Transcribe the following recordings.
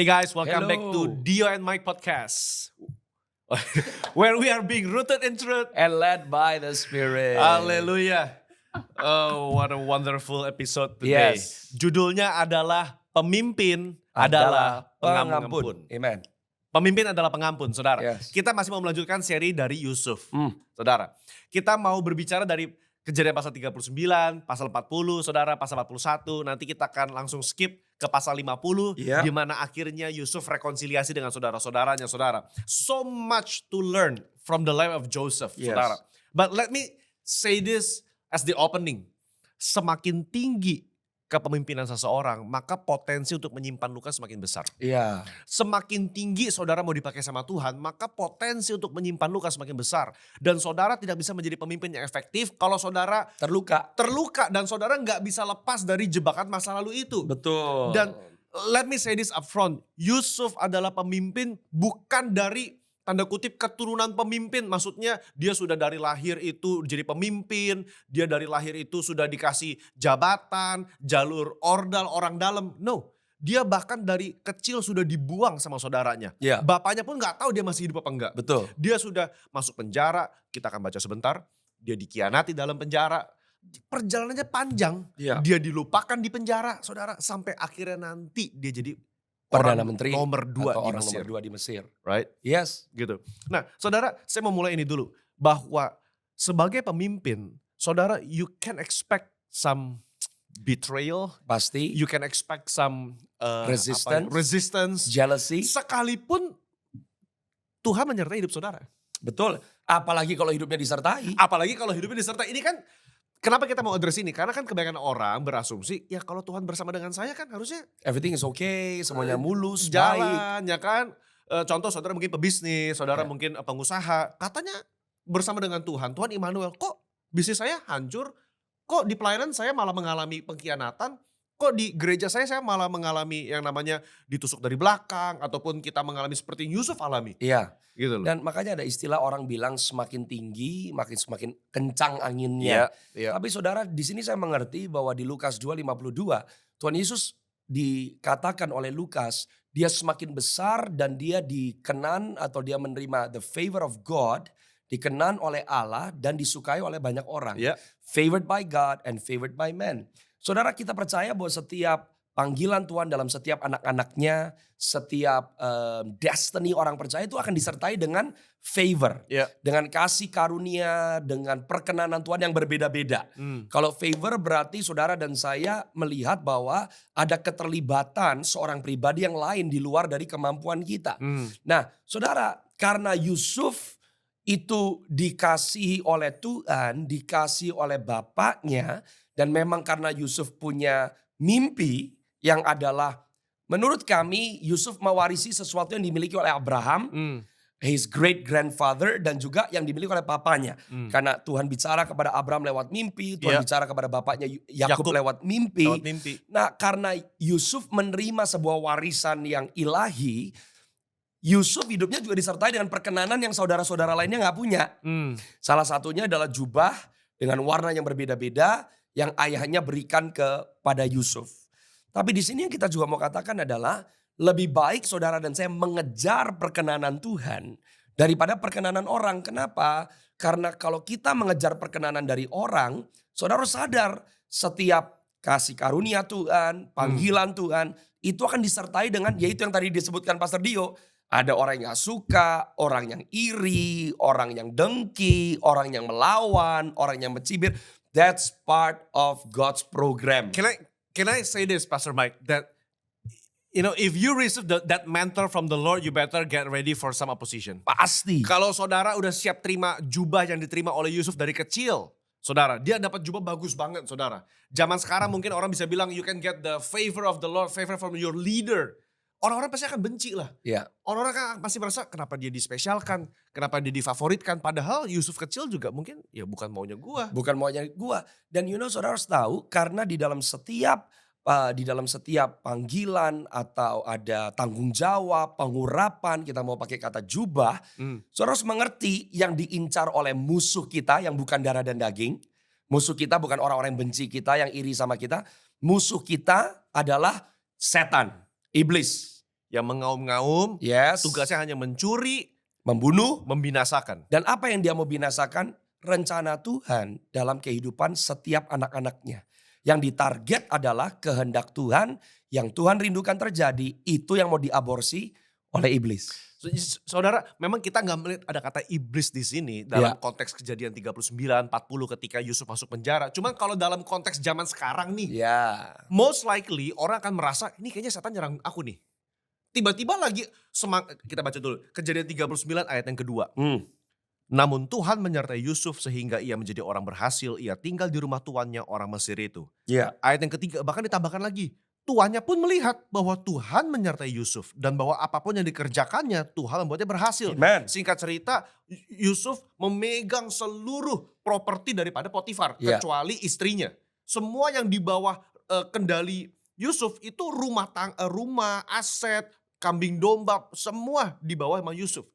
Hey guys, welcome back to Hello. Dio and Mike podcast. Where we are being rooted in truth. And led by the Spirit. Hallelujah. Oh, what a wonderful episode today. Yes. Judulnya adalah Pemimpin adalah pengampun. Amen. Pemimpin adalah pengampun, saudara. Yes. Kita masih mau melanjutkan seri dari Yusuf, Hmm. saudara. Kita mau berbicara dari Kejadian pasal 39, pasal 40, saudara, pasal 41. Nanti kita akan langsung skip ke pasal 50, Iya. di mana akhirnya Yusuf rekonsiliasi dengan saudara-saudaranya, saudara. So much to learn from the life of Joseph, Yes. saudara. But let me say this as the opening. Semakin tinggi kepemimpinan seseorang, maka potensi untuk menyimpan luka semakin besar. Iya. Semakin tinggi saudara mau dipakai sama Tuhan, maka potensi untuk menyimpan luka semakin besar. Dan saudara tidak bisa menjadi pemimpin yang efektif kalau saudara terluka dan saudara nggak bisa lepas dari jebakan masa lalu itu. Betul. Dan let me say this up front, Yusuf adalah pemimpin bukan dari tanda kutip keturunan pemimpin. Maksudnya dia sudah dari lahir itu jadi pemimpin, dia dari lahir itu sudah dikasih jabatan, jalur ordal orang dalam. No, dia bahkan dari kecil sudah dibuang sama saudaranya. Iya. Bapaknya pun gak tahu dia masih hidup apa enggak. Betul. Dia sudah masuk penjara, kita akan baca sebentar. Dia dikhianati dalam penjara. Perjalanannya panjang, Iya. dia dilupakan di penjara, saudara. Sampai akhirnya nanti dia jadi Perdana orang Menteri nomor 2 atau di orang Mesir. nomor 2 di Mesir. Right? Yes. Gitu. Nah, saudara, saya mau mulai ini dulu. Bahwa sebagai pemimpin, saudara, you can expect some betrayal. Pasti. You can expect some resistance. Jealousy. Sekalipun Tuhan menyertai hidup saudara. Betul. Apalagi kalau hidupnya disertai. Apalagi kalau hidupnya disertai. Ini kan, kenapa kita mau address ini? Karena kan kebanyakan orang berasumsi, ya kalau Tuhan bersama dengan saya kan harusnya Everything is okay. Semuanya mulus, baik. jalan, ya kan? Contoh saudara mungkin pebisnis, saudara Ya. mungkin pengusaha. Katanya bersama dengan Tuhan, Tuhan Immanuel, kok bisnis saya hancur? Kok di pelayanan saya malah mengalami pengkhianatan? Kok di gereja saya malah mengalami yang namanya ditusuk dari belakang, ataupun kita mengalami seperti yang Yusuf alami. Iya. Gitu loh. Dan makanya ada istilah orang bilang semakin tinggi, semakin kencang anginnya. Iya. Tapi saudara, di sini saya mengerti bahwa di Lukas 2:52, Tuhan Yesus dikatakan oleh Lukas, dia semakin besar dan dia dikenan atau dia menerima the favor of God, dikenan oleh Allah dan disukai oleh banyak orang. Iya. Favored by God and favored by men. Saudara, kita percaya bahwa setiap panggilan Tuhan dalam setiap anak-anaknya, setiap destiny orang percaya itu akan disertai dengan favor. Iya. Dengan kasih karunia, dengan perkenanan Tuhan yang berbeda-beda. Kalau favor berarti saudara dan saya melihat bahwa ada keterlibatan seorang pribadi yang lain di luar dari kemampuan kita. Nah, saudara, karena Yusuf itu dikasihi oleh Tuhan, dikasihi oleh bapaknya, dan memang karena Yusuf punya mimpi yang adalah menurut kami Yusuf mewarisi sesuatu yang dimiliki oleh Abraham, his great grandfather, dan juga yang dimiliki oleh papanya. Karena Tuhan bicara kepada Abraham lewat mimpi, Tuhan Iya. bicara kepada bapaknya Yakub Yakub lewat mimpi. Lewat mimpi. Nah, karena Yusuf menerima sebuah warisan yang ilahi, Yusuf hidupnya juga disertai dengan perkenanan yang saudara-saudara lainnya gak punya. Salah satunya adalah jubah dengan warna yang berbeda-beda yang ayahnya berikan kepada Yusuf. Tapi di sini yang kita juga mau katakan adalah lebih baik saudara dan saya mengejar perkenanan Tuhan daripada perkenanan orang. Kenapa? Karena kalau kita mengejar perkenanan dari orang, saudara harus sadar setiap kasih karunia Tuhan, panggilan Tuhan, itu akan disertai dengan yaitu yang tadi disebutkan Pastor Dio. Ada orang yang gak suka, orang yang iri, orang yang dengki, orang yang melawan, orang yang mencibir. That's part of God's program. Can I say this, Pastor Mike, that if you receive that mentor from the Lord, you better get ready for some opposition. Pasti. Kalau saudara udah siap terima jubah yang diterima oleh Yusuf dari kecil, saudara, dia dapat jubah bagus banget, saudara. Zaman sekarang mungkin orang bisa bilang you can get the favor of the Lord, favor from your leader. Orang-orang pasti akan benci lah. Ya. Orang-orang kan pasti merasa kenapa dia dispesialkan, kenapa dia difavoritkan. Padahal Yusuf kecil juga mungkin ya bukan maunya gua. Bukan maunya gua. Dan saudara harus tahu karena di dalam setiap panggilan atau ada tanggung jawab, pengurapan, kita mau pakai kata jubah, saudara harus mengerti yang diincar oleh musuh kita yang bukan darah dan daging. Musuh kita bukan orang-orang yang benci kita, yang iri sama kita. Musuh kita adalah setan, iblis. Yang mengaum-ngaum, Yes. tugasnya hanya mencuri, Membunuh. membinasakan. Dan apa yang dia mau binasakan? Rencana Tuhan dalam kehidupan setiap anak-anaknya. Yang ditarget adalah kehendak Tuhan yang Tuhan rindukan terjadi. Itu yang mau diaborsi oleh iblis. Saudara, memang kita nggak melihat ada kata iblis di sini dalam konteks kejadian 39, 40 ketika Yusuf masuk penjara. Cuman kalau dalam konteks zaman sekarang nih, Ya. most likely orang akan merasa ini kayaknya setan nyerang aku nih. Tiba-tiba lagi kita baca dulu kejadian 39 ayat yang kedua. Namun Tuhan menyertai Yusuf sehingga ia menjadi orang berhasil. Ia tinggal di rumah tuannya orang Mesir itu. Ya. Ayat yang ketiga bahkan ditambahkan lagi. Tuannya pun melihat bahwa Tuhan menyertai Yusuf. Dan bahwa apapun yang dikerjakannya Tuhan membuatnya berhasil. Amen. Singkat cerita Yusuf memegang seluruh properti daripada Potifar. Ya. Kecuali istrinya. Semua yang di bawah kendali Yusuf itu rumah, aset, kambing domba. Semua di bawah sama Yusuf.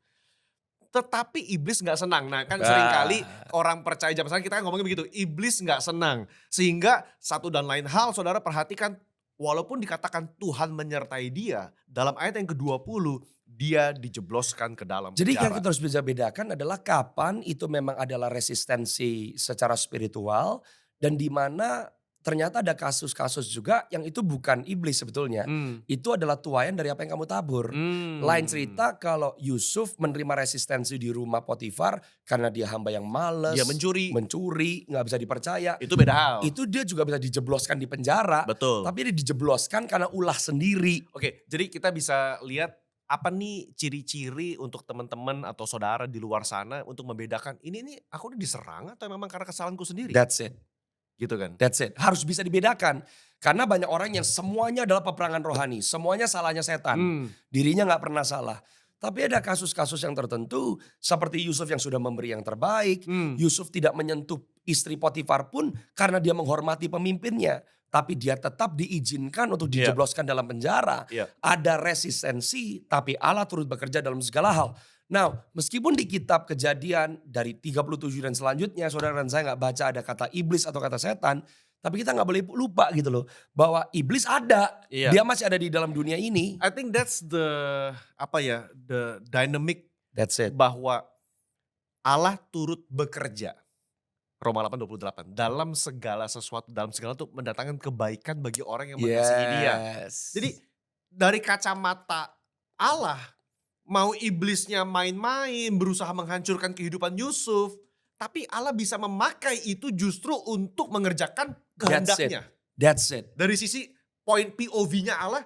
Tetapi iblis gak senang. Nah kan seringkali orang percaya zaman sekarang kita ngomongnya begitu. Iblis gak senang. Sehingga satu dan lain hal saudara perhatikan. Walaupun dikatakan Tuhan menyertai dia. Dalam ayat yang ke-20 dia dijebloskan ke dalam Jadi yang penjara. kita harus bisa bedakan adalah kapan itu memang adalah resistensi secara spiritual. Dan di mana ternyata ada kasus-kasus juga yang itu bukan iblis sebetulnya. Itu adalah tuaian dari apa yang kamu tabur. Lain cerita kalau Yusuf menerima resistensi di rumah Potifar karena dia hamba yang malas, Dia mencuri. gak bisa dipercaya. Itu beda hal. Itu dia juga bisa dijebloskan di penjara. Betul. Tapi dia dijebloskan karena ulah sendiri. Oke, jadi kita bisa lihat apa nih ciri-ciri untuk teman-teman atau saudara di luar sana untuk membedakan ini nih aku udah diserang atau memang karena kesalahanku sendiri. That's it. Gitu kan. That's it. Harus bisa dibedakan. Karena banyak orang yang semuanya adalah peperangan rohani. Semuanya salahnya setan. Dirinya gak pernah salah. Tapi ada kasus-kasus yang tertentu. Seperti Yusuf yang sudah memberi yang terbaik. Yusuf tidak menyentuh istri Potifar pun karena dia menghormati pemimpinnya. Tapi dia tetap diizinkan untuk dijebloskan dalam penjara. Ada resistensi tapi Allah turut bekerja dalam segala hal. Nah, meskipun di kitab Kejadian dari 37 dan selanjutnya saudara dan saya gak baca ada kata iblis atau kata setan. Tapi kita gak boleh lupa gitu loh. Bahwa iblis ada. Dia masih ada di dalam dunia ini. I think that's the dynamic. That's it. Bahwa Allah turut bekerja. Roma 8:28. Dalam segala sesuatu, dalam segala itu mendatangkan kebaikan bagi orang yang mengasihi dia. Jadi dari kacamata Allah, mau iblisnya main-main, berusaha menghancurkan kehidupan Yusuf. Tapi Allah bisa memakai itu justru untuk mengerjakan kehendaknya. That's it. Dari sisi poin POV-nya Allah,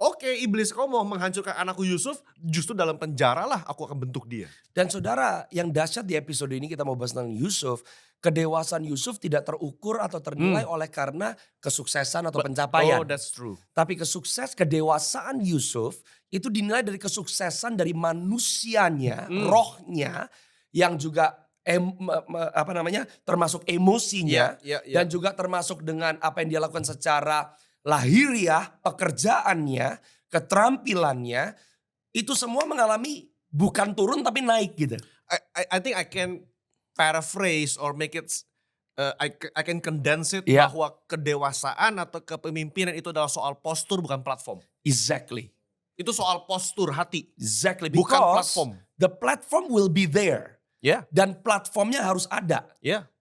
oke, iblis kau mau menghancurkan anakku Yusuf, justru dalam penjara lah aku akan bentuk dia. Dan saudara, yang dahsyat di episode ini kita mau bahas tentang Yusuf. Kedewasaan Yusuf tidak terukur atau ternilai oleh karena kesuksesan atau pencapaian. Oh, that's true. Tapi kedewasaan Yusuf itu dinilai dari kesuksesan dari manusianya, rohnya yang juga termasuk emosinya dan juga termasuk dengan apa yang dia lakukan secara lahiriah, pekerjaannya, keterampilannya, itu semua mengalami bukan turun tapi naik gitu. I think I can paraphrase or make it I can condense it bahwa kedewasaan atau kepemimpinan itu adalah soal postur bukan platform. Exactly. Itu soal postur hati. Exactly. Bukan Because platform. The platform will be there. Dan platformnya harus ada.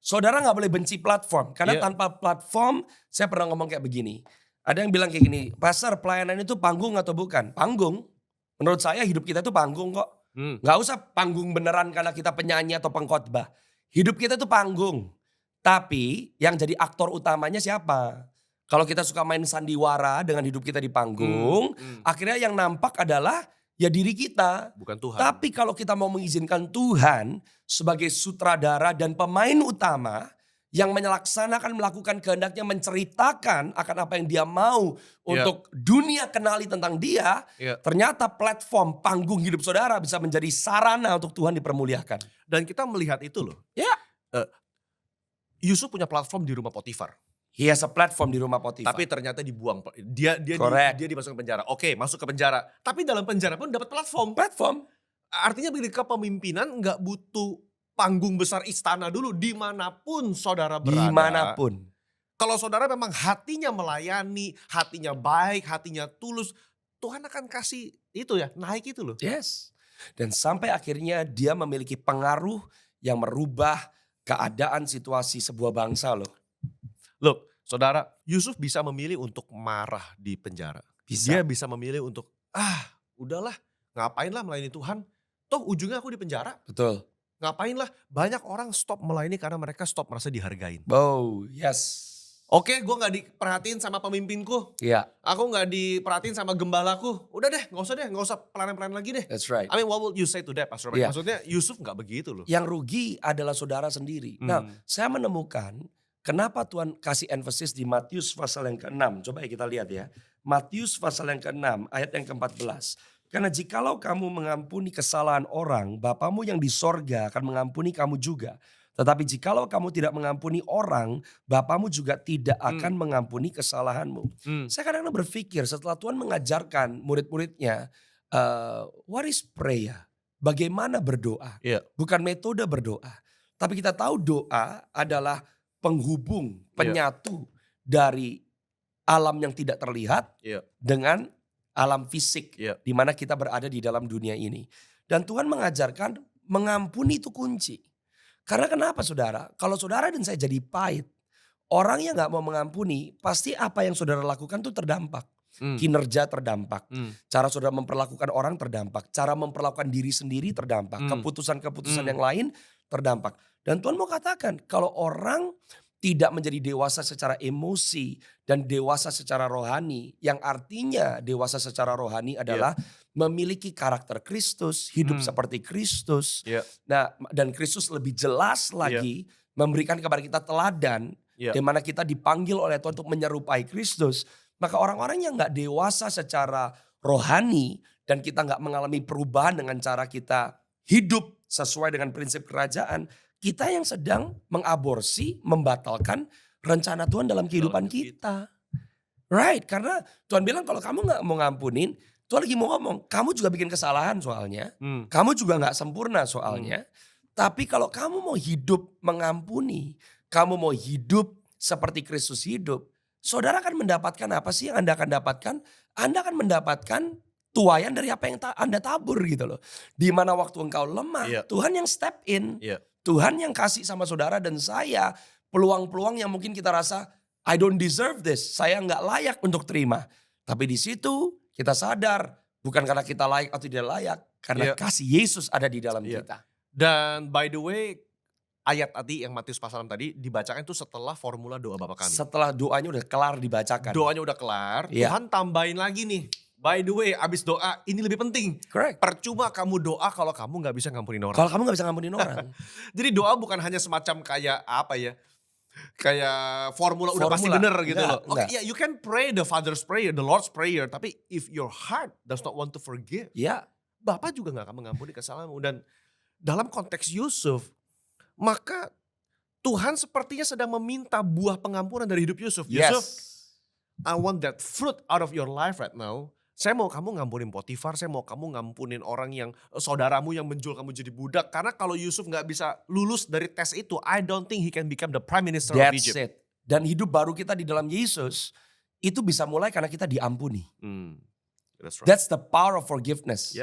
Saudara gak boleh benci platform. Karena tanpa platform, saya pernah ngomong kayak begini. Ada yang bilang kayak gini, Pastor pelayanan itu panggung atau bukan? Panggung. Menurut saya hidup kita itu panggung kok. Gak usah panggung beneran karena kita penyanyi atau pengkhotbah. Hidup kita itu panggung. Tapi yang jadi aktor utamanya siapa? Kalau kita suka main sandiwara dengan hidup kita di panggung, akhirnya yang nampak adalah ya diri kita. Bukan Tuhan. Tapi kalau kita mau mengizinkan Tuhan sebagai sutradara dan pemain utama yang melakukan kehendaknya, menceritakan akan apa yang dia mau untuk dunia kenali tentang dia, ternyata platform panggung hidup saudara bisa menjadi sarana untuk Tuhan dipermuliakan. Dan kita melihat itu loh. Yusuf punya platform di rumah Potifar. He has a platform di rumah Potifar. Tapi ternyata dibuang. Dia dimasukkan ke penjara. Oke, masuk ke penjara. Tapi dalam penjara pun dapat platform. Artinya kepemimpinan gak butuh panggung besar istana dulu. Dimanapun saudara berada. Dimanapun. Kalau saudara memang hatinya melayani, hatinya baik, hatinya tulus. Tuhan akan kasih itu ya, naik itu loh. Yes. Dan sampai akhirnya dia memiliki pengaruh yang merubah keadaan situasi sebuah bangsa loh. Look, saudara, Yusuf bisa memilih untuk marah di penjara. Bisa. Dia bisa memilih untuk, udahlah, ngapain lah melayani Tuhan. Toh ujungnya aku di penjara. Betul. Ngapain lah, banyak orang stop melayani karena mereka stop merasa dihargain. Oh, yes. Oke, gue gak diperhatiin sama pemimpinku. Iya, Aku gak diperhatiin sama gembalaku. Udah deh, gak usah pelayan-pelayan lagi deh. that's right. I mean, what would you say to that, Pastor Mike? Iya. Maksudnya Yusuf gak begitu loh. Yang rugi adalah saudara sendiri. Nah, saya menemukan kenapa Tuhan kasih emphasis di Matius pasal yang ke-6. Coba ya kita lihat ya. Matius pasal yang ke-6 ayat yang ke-14. Karena jikalau kamu mengampuni kesalahan orang, Bapamu yang di sorga akan mengampuni kamu juga. Tetapi jikalau kamu tidak mengampuni orang, Bapamu juga tidak akan mengampuni kesalahanmu. Saya kadang-kadang berpikir setelah Tuhan mengajarkan murid-muridnya, what is prayer? Bagaimana berdoa? Iya. Bukan metode berdoa. Tapi kita tahu doa adalah penghubung, penyatu dari alam yang tidak terlihat Iya. dengan alam fisik. Iya. Di mana kita berada di dalam dunia ini. Dan Tuhan mengajarkan mengampuni itu kunci. Karena kenapa saudara? Kalau saudara dan saya jadi pahit, orang yang gak mau mengampuni, pasti apa yang saudara lakukan tuh terdampak. Kinerja terdampak. Cara saudara memperlakukan orang terdampak. Cara memperlakukan diri sendiri terdampak. Keputusan-keputusan yang lain terdampak. Dan Tuhan mau katakan kalau orang tidak menjadi dewasa secara emosi dan dewasa secara rohani. Yang artinya dewasa secara rohani adalah memiliki karakter Kristus, hidup seperti Kristus. Nah, dan Kristus lebih jelas lagi memberikan kepada kita teladan. Di mana kita dipanggil oleh Tuhan untuk menyerupai Kristus. Maka orang-orang yang gak dewasa secara rohani dan kita gak mengalami perubahan dengan cara kita hidup sesuai dengan prinsip kerajaan, kita yang sedang mengaborsi, membatalkan rencana Tuhan dalam kehidupan kita. Right, karena Tuhan bilang kalau kamu gak mau ngampunin, Tuhan lagi mau ngomong, kamu juga bikin kesalahan soalnya, kamu juga gak sempurna soalnya. Tapi kalau kamu mau hidup mengampuni, kamu mau hidup seperti Kristus hidup, saudara akan mendapatkan apa sih yang Anda akan dapatkan? Anda akan mendapatkan tuaian dari apa yang Anda tabur gitu loh. Di mana waktu engkau lemah, Tuhan yang step in. Tuhan yang kasih sama saudara dan saya peluang-peluang yang mungkin kita rasa I don't deserve this. Saya nggak layak untuk terima. Tapi di situ kita sadar bukan karena kita layak atau tidak layak. Karena kasih Yesus ada di dalam kita. Dan by the way, ayat tadi yang Matius pasal 6 tadi dibacakan itu setelah formula doa Bapa kami. Setelah doanya udah kelar dibacakan. Doanya udah kelar, Tuhan tambahin lagi nih. By the way, abis doa ini lebih penting. Correct. Percuma kamu doa kalau kamu gak bisa ngampunin orang. Kalau kamu gak bisa ngampunin orang. Jadi doa bukan hanya semacam kayak apa ya. Kayak formula udah pasti bener gitu loh. Oke, you can pray the Father's prayer, the Lord's prayer. Tapi if your heart does not want to forgive. Bapak juga gak akan mengampuni kesalahanmu. Dan dalam konteks Yusuf, maka Tuhan sepertinya sedang meminta buah pengampunan dari hidup Yusuf. Yusuf, I want that fruit out of your life right now. Saya mau kamu ngampunin Potifar, saya mau kamu ngampunin orang yang saudaramu yang menjual kamu jadi budak. Karena kalau Yusuf gak bisa lulus dari tes itu, I don't think he can become the prime minister of Egypt. That's it. Dan hidup baru kita di dalam Yesus, itu bisa mulai karena kita diampuni. That's right. That's the power of forgiveness.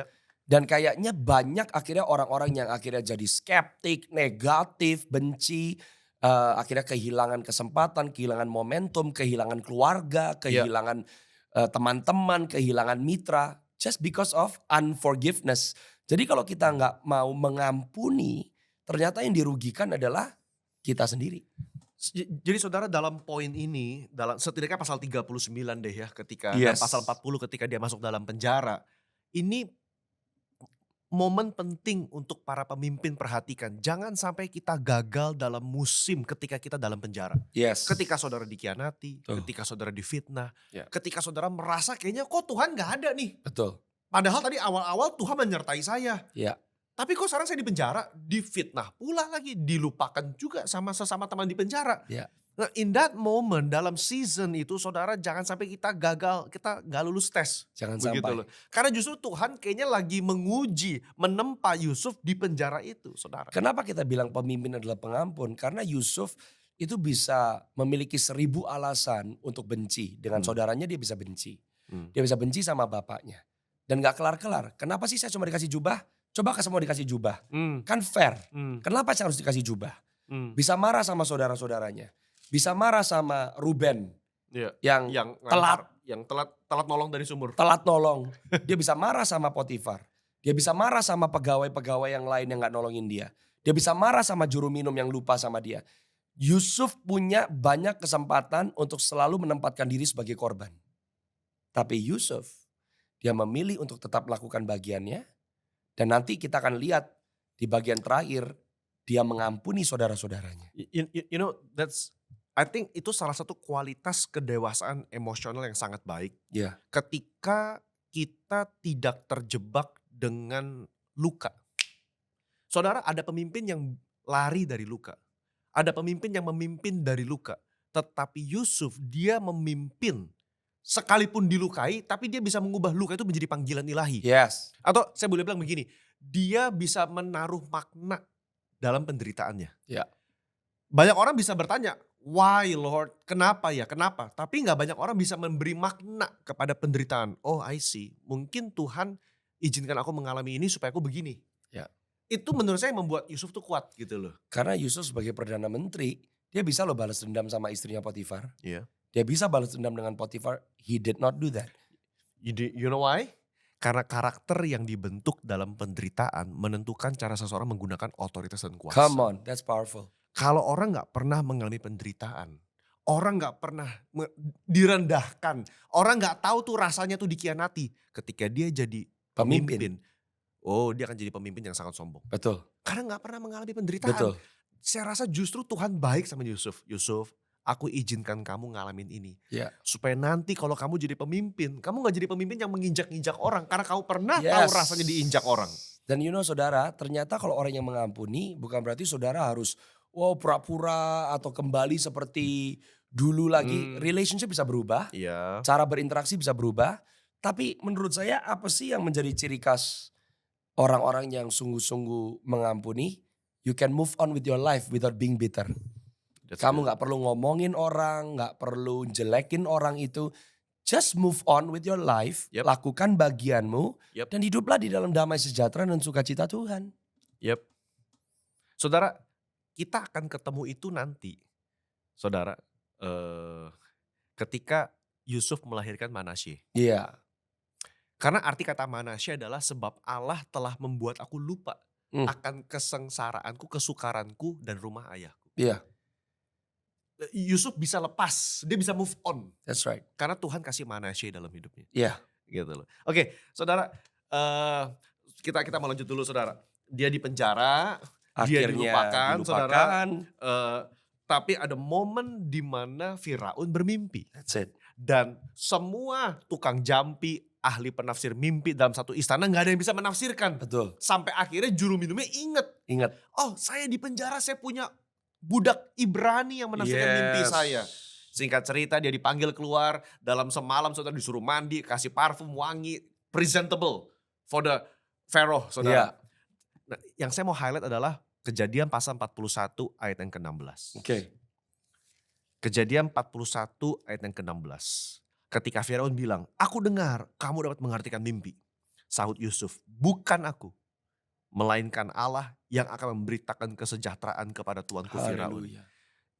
Dan kayaknya banyak akhirnya orang-orang yang akhirnya jadi skeptik, negatif, benci. Akhirnya kehilangan kesempatan, kehilangan momentum, kehilangan keluarga, kehilangan teman-teman, kehilangan mitra. Just because of unforgiveness. Jadi kalau kita nggak mau mengampuni, ternyata yang dirugikan adalah kita sendiri. Jadi saudara dalam poin ini, dalam setidaknya pasal 39 deh ya, ketika dan pasal 40 ketika dia masuk dalam penjara. Ini momen penting untuk para pemimpin perhatikan. Jangan sampai kita gagal dalam musim ketika kita dalam penjara. Ketika saudara dikhianati, ketika saudara difitnah, ketika saudara merasa kayaknya kok Tuhan gak ada nih. Betul. Padahal tadi awal-awal Tuhan menyertai saya. Tapi kok sekarang saya di penjara, difitnah pula lagi, dilupakan juga sama sesama teman di penjara. Nah, in that moment dalam season itu saudara jangan sampai kita gagal, kita gak lulus tes. Jangan begitu sampai. loh. Karena justru Tuhan kayaknya lagi menguji, menempa Yusuf di penjara itu saudara. Kenapa kita bilang pemimpin adalah pengampun? Karena Yusuf itu bisa memiliki 1000 alasan untuk benci. Dengan saudaranya dia bisa benci. Dia bisa benci sama bapaknya. Dan gak kelar-kelar. Kenapa sih saya cuma dikasih jubah? Coba semua dikasih jubah. Kan fair. Kenapa saya harus dikasih jubah? Bisa marah sama saudara-saudaranya. Bisa marah sama Ruben. Iya. Yang telat. Yang telat nolong dari sumur. Telat nolong. Dia bisa marah sama Potifar. Dia bisa marah sama pegawai-pegawai yang lain yang gak nolongin dia. Dia bisa marah sama juru minum yang lupa sama dia. Yusuf punya banyak kesempatan untuk selalu menempatkan diri sebagai korban. Tapi Yusuf, dia memilih untuk tetap melakukan bagiannya. Dan nanti kita akan lihat di bagian terakhir, dia mengampuni saudara-saudaranya. You know, I think itu salah satu kualitas kedewasaan emosional yang sangat baik. Iya. Ketika kita tidak terjebak dengan luka. Saudara, ada pemimpin yang lari dari luka. Ada pemimpin yang memimpin dari luka. Tetapi Yusuf, dia memimpin sekalipun dilukai, tapi dia bisa mengubah luka itu menjadi panggilan ilahi. Yes. Atau saya boleh bilang begini, dia bisa menaruh makna dalam penderitaannya. Ya. Banyak orang bisa bertanya, why Lord? Kenapa ya? Kenapa? Tapi gak banyak orang bisa memberi makna kepada penderitaan. Oh I see, mungkin Tuhan izinkan aku mengalami ini supaya aku begini. Ya. Itu menurut saya yang membuat Yusuf tuh kuat gitu loh. Karena Yusuf sebagai Perdana Menteri, dia bisa loh balas dendam sama istrinya Potifar. Iya. Dia bisa balas dendam dengan Potifar. He did not do that. You know why? Karena karakter yang dibentuk dalam penderitaan menentukan cara seseorang menggunakan otoritas dan kuasa. Come on, that's powerful. Kalau orang gak pernah mengalami penderitaan, orang gak pernah direndahkan, orang gak tahu tuh rasanya tuh dikhianati. Ketika dia jadi pemimpin, oh dia akan jadi pemimpin yang sangat sombong. Betul. Karena gak pernah mengalami penderitaan. Betul. Saya rasa justru Tuhan baik sama Yusuf. Yusuf, aku izinkan kamu ngalamin ini. Ya. Supaya nanti kalau kamu jadi pemimpin, kamu gak jadi pemimpin yang menginjak-injak orang. Karena kamu pernah tahu rasanya diinjak orang. Dan you know saudara, ternyata kalau orang yang mengampuni bukan berarti saudara harus pura-pura atau kembali seperti dulu lagi. Relationship bisa berubah, Iya. cara berinteraksi bisa berubah. Tapi menurut saya apa sih yang menjadi ciri khas orang-orang yang sungguh-sungguh mengampuni? You can move on with your life without being bitter. Kamu gak perlu ngomongin orang, gak perlu jelekin orang itu. Just move on with your life, lakukan bagianmu, dan hiduplah di dalam damai sejahtera dan sukacita Tuhan. Yep. Saudara, kita akan ketemu itu nanti. Saudara, ketika Yusuf melahirkan Manasye. Iya. Karena arti kata Manasye adalah sebab Allah telah membuat aku lupa akan kesengsaraanku, kesukaranku, dan rumah ayahku. Iya. Yusuf bisa lepas, dia bisa move on. That's right. Karena Tuhan kasih Manasye dalam hidupnya. Iya. Gitu loh. Oke, saudara, kita mau lanjut dulu saudara. Dia di penjara, dia dilupakan, saudara. Tapi ada momen di mana Firaun bermimpi. That's it. Dan semua tukang jampi, ahli penafsir mimpi dalam satu istana gak ada yang bisa menafsirkan. Betul. Sampai akhirnya juru minumnya ingat. Oh saya di penjara, saya punya budak Ibrani yang menafsirkan mimpi saya. Singkat cerita dia dipanggil keluar, dalam semalam saudara disuruh mandi, kasih parfum wangi, presentable for the Pharaoh saudara. Nah, yang saya mau highlight adalah Kejadian pasal 41 ayat yang ke-16. Oke. Kejadian 41 ayat yang ke-16. Ketika Firaun bilang, aku dengar kamu dapat mengartikan mimpi. Sahut Yusuf, bukan aku, melainkan Allah yang akan memberitakan kesejahteraan kepada tuanku Firaun.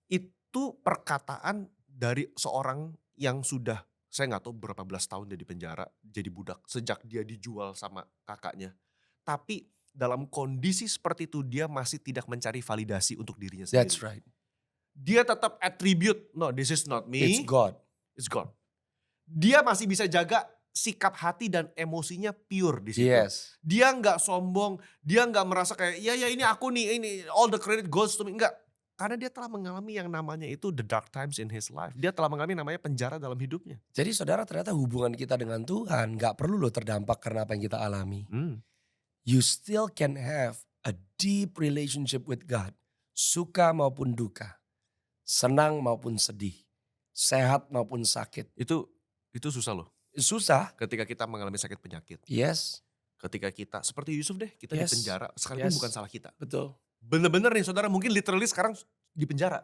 Itu perkataan dari seorang yang sudah, saya gak tahu berapa belas tahun dia di penjara, jadi budak sejak dia dijual sama kakaknya. Tapi dalam kondisi seperti itu dia masih tidak mencari validasi untuk dirinya sendiri. That's right. Dia tetap attribute, no this is not me. It's God. It's God. Dia masih bisa jaga sikap hati dan emosinya pure di situ. Yes. Dia nggak sombong, dia nggak merasa kayak ya ini aku nih, ini all the credit goes to me. Enggak. Karena dia telah mengalami yang namanya itu the dark times in his life. Dia telah mengalami namanya penjara dalam hidupnya. Jadi saudara ternyata hubungan kita dengan Tuhan gak perlu loh terdampak karena apa yang kita alami. You still can have a deep relationship with God. Suka maupun duka. Senang maupun sedih. Sehat maupun sakit. Itu susah loh. Susah. Ketika kita mengalami sakit penyakit. Yes. Ketika kita, seperti Yusuf deh, kita di penjara. Sekalipun bukan salah kita. Betul. Bener-bener nih saudara, mungkin literally sekarang di penjara.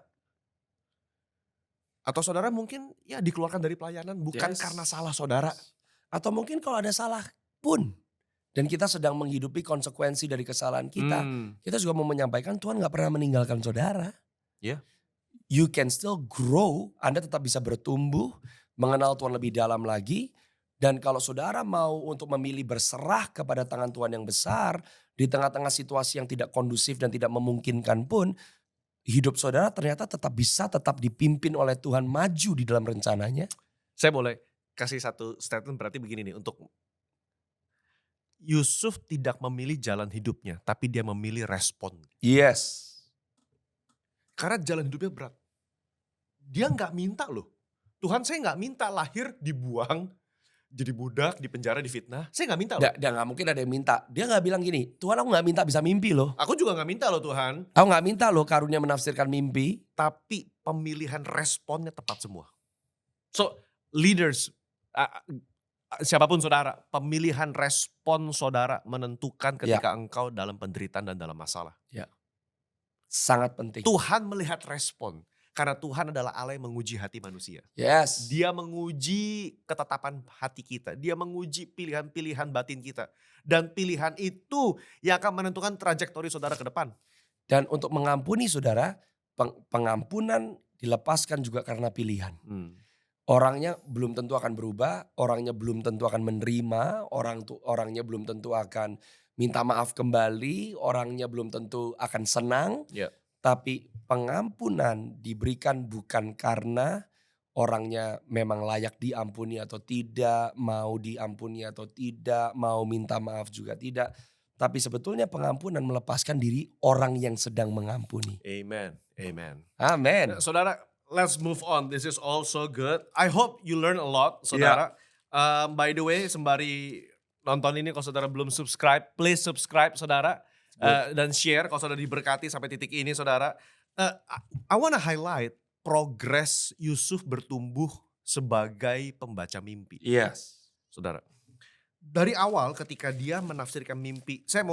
Atau saudara mungkin ya dikeluarkan dari pelayanan bukan Yes. karena salah saudara. Atau mungkin kalau ada salah pun. Dan kita sedang menghidupi konsekuensi dari kesalahan kita. Kita juga mau menyampaikan Tuhan gak pernah meninggalkan saudara. Ya. You can still grow, Anda tetap bisa bertumbuh, mengenal Tuhan lebih dalam lagi. Dan kalau saudara mau untuk memilih berserah kepada tangan Tuhan yang besar, di tengah-tengah situasi yang tidak kondusif dan tidak memungkinkan pun, hidup saudara ternyata tetap dipimpin oleh Tuhan maju di dalam rencananya. Saya boleh kasih satu statement berarti begini nih untuk Yusuf tidak memilih jalan hidupnya, tapi dia memilih respon. Yes. Karena jalan hidupnya berat. Dia nggak minta loh. Tuhan saya nggak minta lahir dibuang, jadi budak, di penjara, difitnah. Saya nggak minta loh. Dia gak mungkin ada yang minta. Dia gak bilang gini, Tuhan aku gak minta bisa mimpi loh. Aku juga nggak minta loh Tuhan. Aku gak minta loh karunia menafsirkan mimpi. Tapi pemilihan responnya tepat semua. So leaders, siapapun saudara, pemilihan respon saudara menentukan ketika engkau dalam penderitaan dan dalam masalah. Sangat penting. Tuhan melihat respon. Karena Tuhan adalah Allah yang menguji hati manusia. Yes. Dia menguji ketetapan hati kita. Dia menguji pilihan-pilihan batin kita. Dan pilihan itu yang akan menentukan trajektori saudara ke depan. Dan untuk mengampuni saudara, pengampunan dilepaskan juga karena pilihan. Orangnya belum tentu akan berubah, orangnya belum tentu akan menerima, orangnya belum tentu akan minta maaf kembali, orangnya belum tentu akan senang. Tapi pengampunan diberikan bukan karena orangnya memang layak diampuni atau tidak, mau diampuni atau tidak, mau minta maaf juga tidak. Tapi sebetulnya pengampunan melepaskan diri orang yang sedang mengampuni. Amen. Amen. Amen. Saudara, let's move on. This is all so good. I hope you learn a lot, saudara. By the way, sembari nonton ini, kalau saudara belum subscribe, please subscribe, saudara. Dan share kalau saudara diberkati sampai titik ini, saudara. I wanna highlight progres Yusuf bertumbuh sebagai pembaca mimpi. Yes. Saudara. Dari awal ketika dia menafsirkan mimpi, saya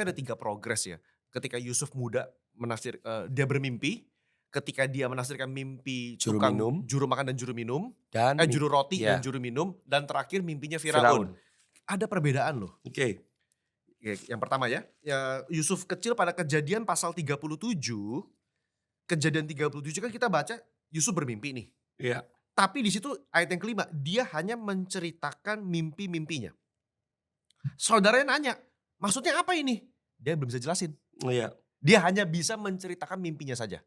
ada 3 progres ya. Ketika Yusuf muda dia bermimpi, ketika dia menafsirkan mimpi juru makan dan juru minum, Dan juru roti dan juru minum, dan terakhir mimpinya Firaun. Ada perbedaan loh. Oke. Yang pertama ya, Yusuf kecil pada Kejadian pasal 37, Kejadian 37 kan kita baca Yusuf bermimpi nih. Iya. Tapi di situ ayat yang kelima, dia hanya menceritakan mimpi-mimpinya. Saudaranya nanya, maksudnya apa ini? Dia belum bisa jelasin. Iya. Dia hanya bisa menceritakan mimpinya saja.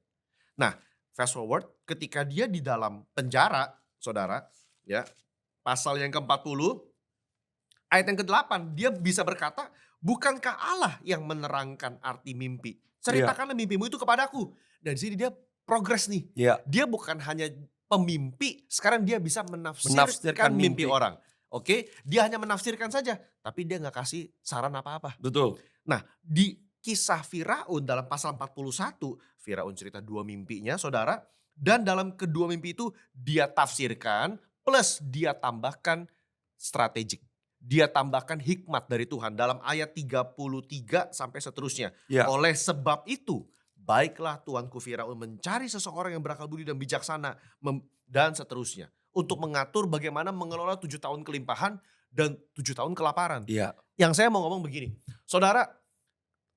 Nah, fast forward ketika dia di dalam penjara, saudara, ya, pasal yang ke-40, ayat yang ke-8, dia bisa berkata, bukankah Allah yang menerangkan arti mimpi? Ceritakanlah mimpimu itu kepadaku. Dan di sini dia progres nih. Iya. Dia bukan hanya pemimpi, sekarang dia bisa menafsirkan mimpi orang. Oke, dia hanya menafsirkan saja, tapi dia gak kasih saran apa-apa. Betul. Nah, di kisah Firaun dalam pasal 41, Firaun cerita 2 mimpinya, saudara. Dan dalam kedua mimpi itu dia tafsirkan, plus dia tambahkan strategik. Dia tambahkan hikmat dari Tuhan dalam ayat 33 sampai seterusnya. Ya. Oleh sebab itu, baiklah tuanku Firaun mencari seseorang yang berakal budi dan bijaksana dan seterusnya. Untuk mengatur bagaimana mengelola 7 tahun kelimpahan dan 7 tahun kelaparan. Iya. Yang saya mau ngomong begini, saudara,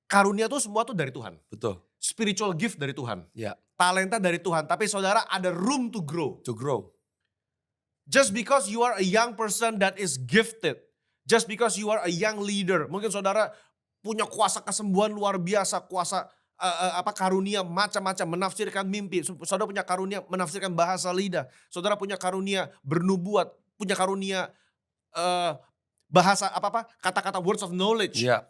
karunia tuh semua tuh dari Tuhan. Betul. Spiritual gift dari Tuhan. Iya. Talenta dari Tuhan. Tapi saudara ada room to grow. To grow. Just because you are a young person that is gifted. Just because you are a young leader. Mungkin saudara punya kuasa kesembuhan luar biasa. Kuasa karunia macam-macam. Menafsirkan mimpi. Saudara punya karunia menafsirkan bahasa lidah. Saudara punya karunia bernubuat. Punya karunia bahasa kata-kata words of knowledge. Iya.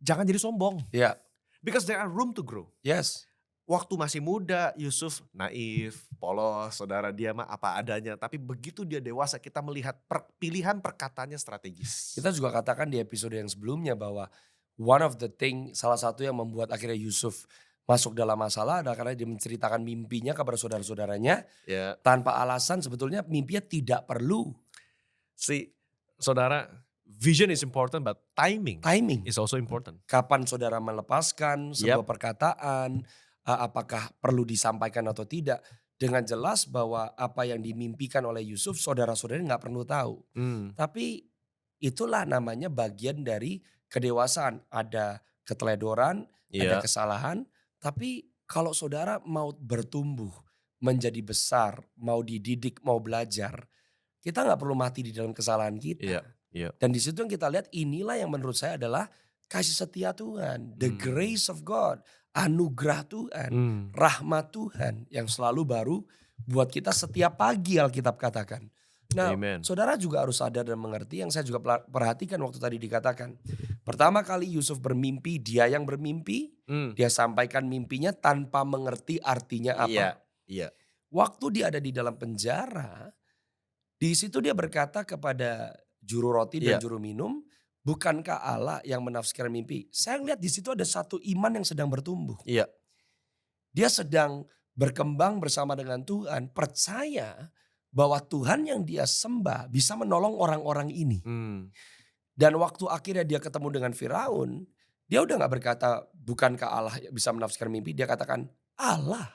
Jangan jadi sombong. Iya. Because there are room to grow. Yes. Waktu masih muda Yusuf naif, polos, saudara dia mah apa adanya. Tapi begitu dia dewasa kita melihat pilihan perkataannya strategis. Kita juga katakan di episode yang sebelumnya bahwa one of the thing, salah satu yang membuat akhirnya Yusuf masuk dalam masalah adalah karena dia menceritakan mimpinya kepada saudara-saudaranya. Ya. Tanpa alasan sebetulnya mimpinya tidak perlu. Saudara, vision is important but timing Timing. is also important. Kapan saudara melepaskan sebuah perkataan, apakah perlu disampaikan atau tidak. dengan jelas bahwa apa yang dimimpikan oleh Yusuf saudara-saudaranya nggak perlu tahu. Tapi itulah namanya bagian dari kedewasaan. Ada keteledoran, ada Iya, kesalahan. Tapi kalau saudara mau bertumbuh, menjadi besar, mau dididik, mau belajar. Kita nggak perlu mati di dalam kesalahan kita. iya, iya. Dan di situ yang kita lihat inilah yang menurut saya adalah kasih setia Tuhan. The grace of God. Anugerah Tuhan. Hmm. Rahmat Tuhan yang selalu baru buat kita setiap pagi Alkitab katakan. Nah, Amen. saudara juga harus sadar dan mengerti yang saya juga perhatikan waktu tadi dikatakan. Pertama kali Yusuf bermimpi, dia yang bermimpi, dia sampaikan mimpinya tanpa mengerti artinya Iya, apa. iya. Waktu dia ada di dalam penjara, di situ dia berkata kepada juru roti dan Iya. juru minum, bukankah Allah yang menafsirkan mimpi? Saya lihat di situ ada satu iman yang sedang bertumbuh. Iya. Dia sedang berkembang bersama dengan Tuhan, percaya bahwa Tuhan yang dia sembah bisa menolong orang-orang ini. Dan waktu akhirnya dia ketemu dengan Firaun, dia udah gak berkata bukankah Allah yang bisa menafsirkan mimpi, dia katakan Allah.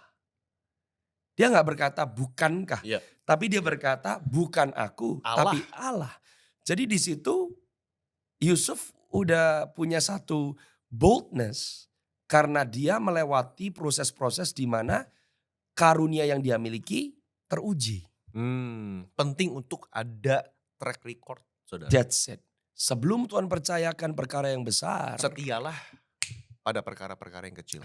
Dia gak berkata bukankah, Iya. tapi dia berkata bukan aku, Allah. tapi Allah. Jadi di situ Yusuf udah punya satu boldness karena dia melewati proses-proses di mana karunia yang dia miliki teruji. Penting untuk ada track record, saudara. That's it. Sebelum Tuhan percayakan perkara yang besar, Setialah pada perkara-perkara yang kecil.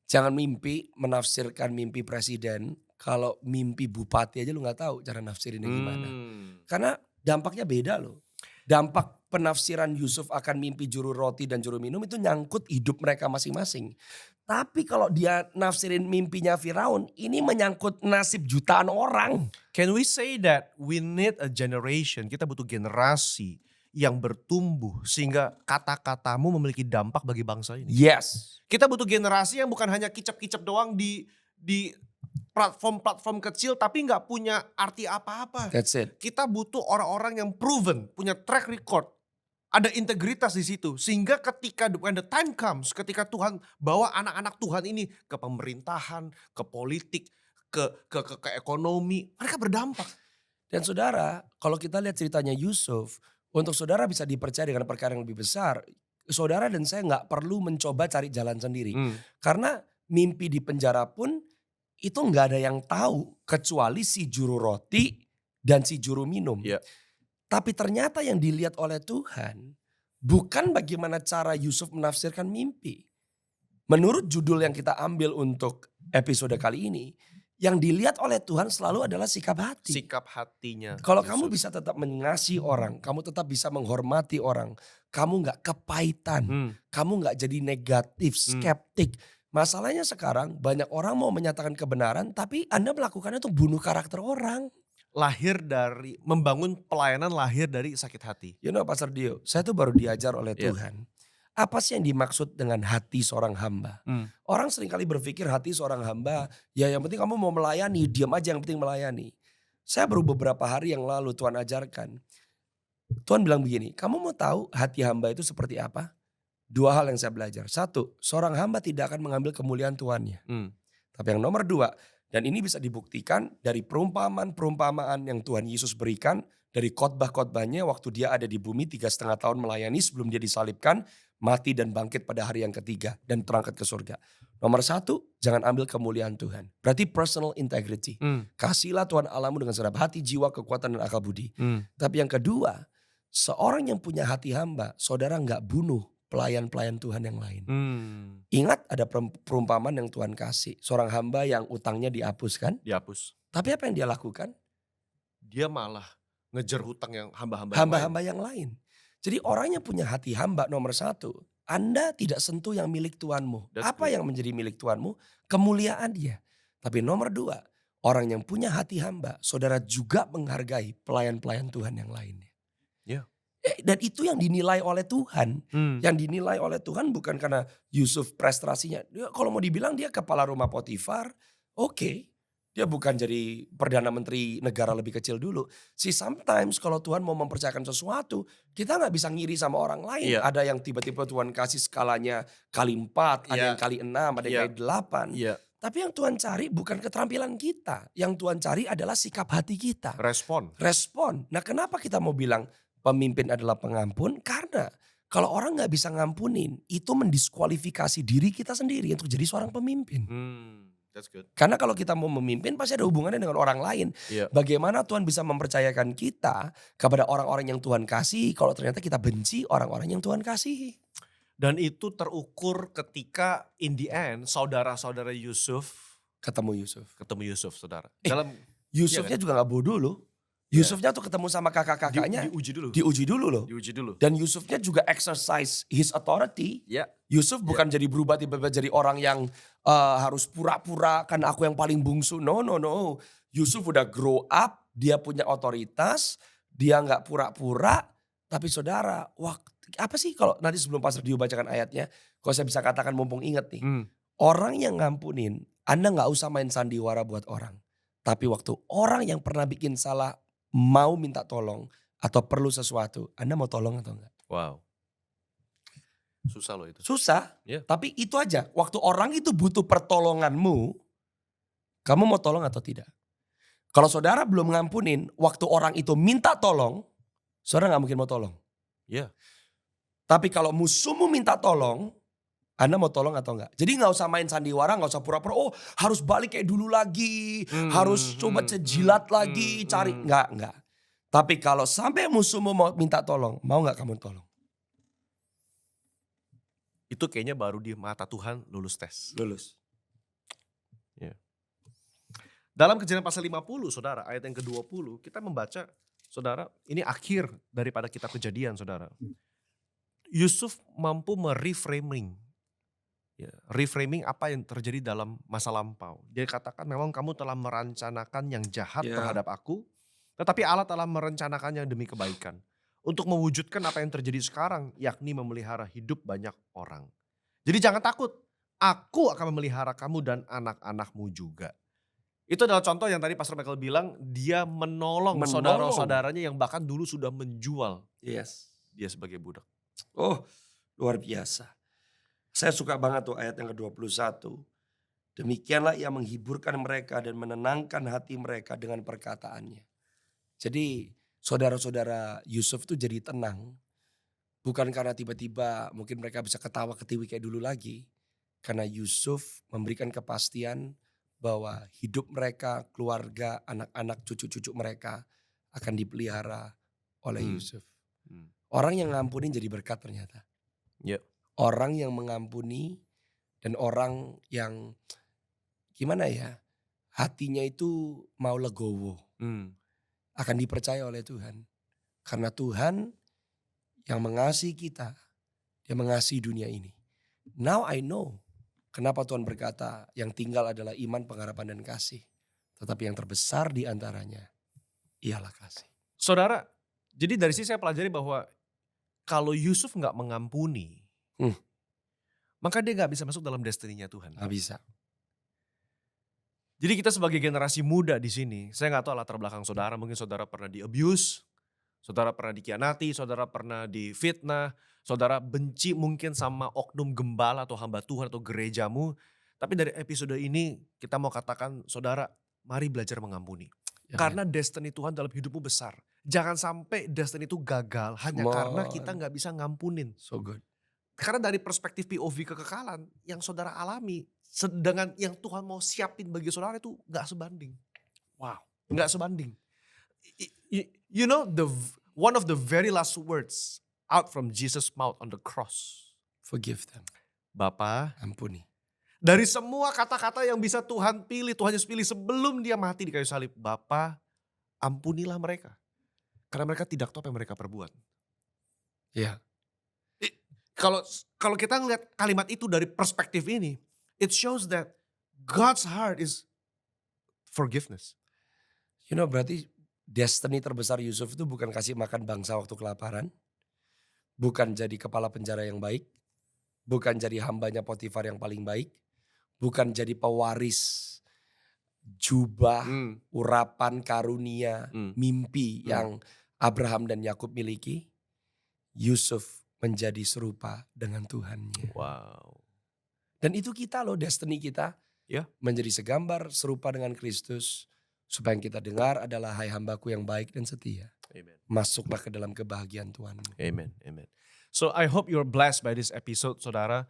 jangan mimpi menafsirkan mimpi presiden. Kalau mimpi bupati aja lu gak tahu cara nafsirinnya gimana. Karena dampaknya beda loh. Dampak penafsiran Yusuf akan mimpi juru roti dan juru minum itu nyangkut hidup mereka masing-masing. Tapi kalau dia nafsirin mimpinya Firaun, ini menyangkut nasib jutaan orang. Can we say that we need a generation, kita butuh generasi yang bertumbuh sehingga kata-katamu memiliki dampak bagi bangsa ini. Yes. Kita butuh generasi yang bukan hanya kicap-kicap doang di platform-platform kecil tapi nggak punya arti apa-apa. That's it. Kita butuh orang-orang yang proven, punya track record. Ada integritas di situ. Sehingga ketika when the time comes, ketika Tuhan bawa anak-anak Tuhan ini ke pemerintahan, ke politik, ke ekonomi, mereka berdampak. Dan saudara, kalau kita lihat ceritanya Yusuf, untuk saudara bisa dipercaya dengan perkara yang lebih besar, saudara dan saya nggak perlu mencoba cari jalan sendiri. Karena mimpi di penjara pun itu nggak ada yang tahu kecuali si juru roti dan si juru minum. Iya. Tapi ternyata yang dilihat oleh Tuhan bukan bagaimana cara Yusuf menafsirkan mimpi. Menurut judul yang kita ambil untuk episode kali ini, yang dilihat oleh Tuhan selalu adalah sikap hati. Sikap hatinya. Kalau Yusuf. kamu bisa tetap mengasihi orang, kamu tetap bisa menghormati orang, kamu nggak kepahitan, kamu nggak jadi negatif, skeptik. Masalahnya sekarang banyak orang mau menyatakan kebenaran, tapi Anda melakukannya untuk bunuh karakter orang. Membangun pelayanan lahir dari sakit hati. You know Pastor Dio, saya tuh baru diajar oleh Iya. Tuhan. Apa sih yang dimaksud dengan hati seorang hamba? Orang seringkali berpikir hati seorang hamba, ya yang penting kamu mau melayani, diam aja yang penting melayani. Saya baru beberapa hari yang lalu Tuhan ajarkan. Tuhan bilang begini, kamu mau tahu hati hamba itu seperti apa? Dua hal yang saya belajar. Satu, seorang hamba tidak akan mengambil kemuliaan tuannya. Tapi yang nomor dua, dan ini bisa dibuktikan dari perumpamaan-perumpamaan yang Tuhan Yesus berikan, dari khotbah-khotbahnya waktu dia ada di bumi 3,5 tahun melayani sebelum dia disalibkan, mati dan bangkit pada hari yang ketiga dan terangkat ke surga. Nomor satu, jangan ambil kemuliaan Tuhan. Berarti personal integrity. Kasihlah Tuhan Allahmu dengan segenap hati, jiwa, kekuatan, dan akal budi. Tapi yang kedua, seorang yang punya hati hamba, saudara nggak bunuh pelayan-pelayan Tuhan yang lain. Ingat ada perumpamaan yang Tuhan kasih. Seorang hamba yang utangnya dihapuskan. Dihapus. Tapi apa yang dia lakukan? Dia malah ngejar hutang yang hamba-hamba yang lain. Jadi orang yang punya hati hamba nomor satu. Anda tidak sentuh yang milik Tuhanmu. That's Apa good. yang menjadi milik Tuhanmu? Kemuliaan dia. Tapi nomor dua. Orang yang punya hati hamba. Saudara juga menghargai pelayan-pelayan Tuhan yang lainnya. Yeah. Dan itu yang dinilai oleh Tuhan. Yang dinilai oleh Tuhan bukan karena Yusuf prestasinya. Kalau mau dibilang dia kepala rumah Potifar, oke. Dia bukan jadi Perdana Menteri negara lebih kecil dulu. Sometimes kalau Tuhan mau mempercayakan sesuatu, kita gak bisa ngiri sama orang lain. Iya. Ada yang tiba-tiba Tuhan kasih skalanya kali 4, ada Iya. yang kali 6, ada yang Iya. kali 8. Iya. Tapi yang Tuhan cari bukan keterampilan kita. Yang Tuhan cari adalah sikap hati kita. Respon. Respon. Nah kenapa kita mau bilang pemimpin adalah pengampun? Karena kalau orang gak bisa ngampunin, itu mendiskualifikasi diri kita sendiri untuk jadi seorang pemimpin. That's good. Karena kalau kita mau memimpin pasti ada hubungannya dengan orang lain. Iya. Bagaimana Tuhan bisa mempercayakan kita kepada orang-orang yang Tuhan kasihi kalau ternyata kita benci orang-orang yang Tuhan kasihi. Dan itu terukur ketika in the end saudara-saudara Yusuf Ketemu Yusuf. saudara. Yusufnya juga gak bodoh loh. Yusufnya tuh ketemu sama kakak-kakaknya. Diuji dulu. Diuji dulu loh. Diuji dulu. Dan Yusufnya juga exercise his authority. Ya. Yusuf bukan jadi berubah tiba-tiba jadi orang yang harus pura-pura kan aku yang paling bungsu. No. Yusuf udah grow up, dia punya otoritas, dia nggak pura-pura. Tapi saudara, apa sih kalau nanti sebelum Pastor Dio bacakan ayatnya, kalau saya bisa katakan mumpung inget nih. Orang yang ngampunin, Anda nggak usah main sandiwara buat orang. Tapi waktu orang yang pernah bikin salah mau minta tolong atau perlu sesuatu, Anda mau tolong atau enggak? Wow. Susah loh itu. Susah, Iya. tapi itu aja. Waktu orang itu butuh pertolonganmu, kamu mau tolong atau tidak? Kalau saudara belum ngampunin, waktu orang itu minta tolong, saudara gak mungkin mau tolong. Iya. Tapi kalau musuhmu minta tolong, Anda mau tolong atau enggak? Jadi gak usah main sandiwara, gak usah pura-pura, harus balik kayak dulu lagi, harus coba jilat lagi, cari. Enggak. Tapi kalau sampai musuhmu mau minta tolong, mau gak kamu tolong? Itu kayaknya baru di mata Tuhan lulus tes. Lulus. Ya. Dalam Kejadian pasal 50 saudara, ayat yang ke-20 kita membaca saudara, ini akhir daripada kitab Kejadian saudara. Yusuf mampu mereframing. Ya, reframing apa yang terjadi dalam masa lampau. Dia katakan memang kamu telah merencanakan yang jahat terhadap aku. Tetapi Allah telah merencanakannya demi kebaikan. Untuk mewujudkan apa yang terjadi sekarang, yakni memelihara hidup banyak orang. Jadi jangan takut, aku akan memelihara kamu dan anak-anakmu juga. Itu adalah contoh yang tadi Pastor Michael bilang, dia menolong saudara-saudaranya yang bahkan dulu sudah menjual dia sebagai budak. Oh, luar biasa. Saya suka banget tuh ayat yang ke-21. Demikianlah ia menghiburkan mereka dan menenangkan hati mereka dengan perkataannya. Jadi saudara-saudara Yusuf tuh jadi tenang. Bukan karena tiba-tiba mungkin mereka bisa ketawa ketiwi kayak dulu lagi. Karena Yusuf memberikan kepastian bahwa hidup mereka, keluarga, anak-anak, cucu-cucu mereka akan dipelihara oleh Yusuf. Orang yang ngampunin jadi berkat ternyata. Yep. Orang yang mengampuni dan orang yang gimana ya, hatinya itu mau legowo. Akan dipercaya oleh Tuhan. Karena Tuhan yang mengasihi kita, dia mengasihi dunia ini. Now I know kenapa Tuhan berkata yang tinggal adalah iman, pengharapan, dan kasih. Tetapi yang terbesar di antaranya ialah kasih. Saudara, jadi dari sini saya pelajari bahwa kalau Yusuf gak mengampuni, maka dia gak bisa masuk dalam destininya Tuhan. Gak bisa. Jadi kita sebagai generasi muda di sini, saya gak tahu latar belakang saudara, mungkin saudara pernah di-abuse, saudara pernah dikhianati, saudara pernah difitnah, saudara benci mungkin sama oknum gembala atau hamba Tuhan atau gerejamu. Tapi dari episode ini kita mau katakan saudara, mari belajar mengampuni. Karena destiny Tuhan dalam hidupmu besar. Jangan sampai destiny itu gagal hanya karena kita gak bisa ngampunin. So good. Karena dari perspektif POV kekekalan yang saudara alami, dengan yang Tuhan mau siapin bagi saudara itu gak sebanding. Wow. Gak sebanding. You know one of the very last words out from Jesus' mouth on the cross. Forgive them. Bapa, ampuni. Dari semua kata-kata yang bisa Tuhan pilih, Tuhan Yesus pilih sebelum dia mati di kayu salib. Bapa, ampunilah mereka. Karena mereka tidak tahu apa yang mereka perbuat. Ya. Kalau kita ngeliat kalimat itu dari perspektif ini, it shows that God's heart is forgiveness. You know, berarti destiny terbesar Yusuf itu bukan kasih makan bangsa waktu kelaparan. Bukan jadi kepala penjara yang baik. Bukan jadi hambanya Potifar yang paling baik. Bukan jadi pewaris jubah, urapan, karunia, mimpi yang Abraham dan Yakub miliki. Yusuf menjadi serupa dengan Tuhannya. Wow. Dan itu kita loh, destiny kita. Ya. menjadi segambar serupa dengan Kristus. Supaya yang kita dengar adalah, hai hambaku yang baik dan setia. Amen. Masuklah ke dalam kebahagiaan Tuhanmu. Amen. Amen. So I hope you're blessed by this episode, saudara.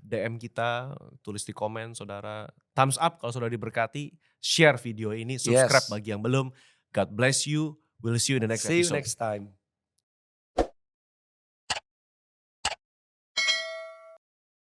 DM kita, tulis di komen, saudara. Thumbs up kalau sudah diberkati. Share video ini, subscribe Yes. bagi yang belum. God bless you. We'll see you in the next See you episode. next time.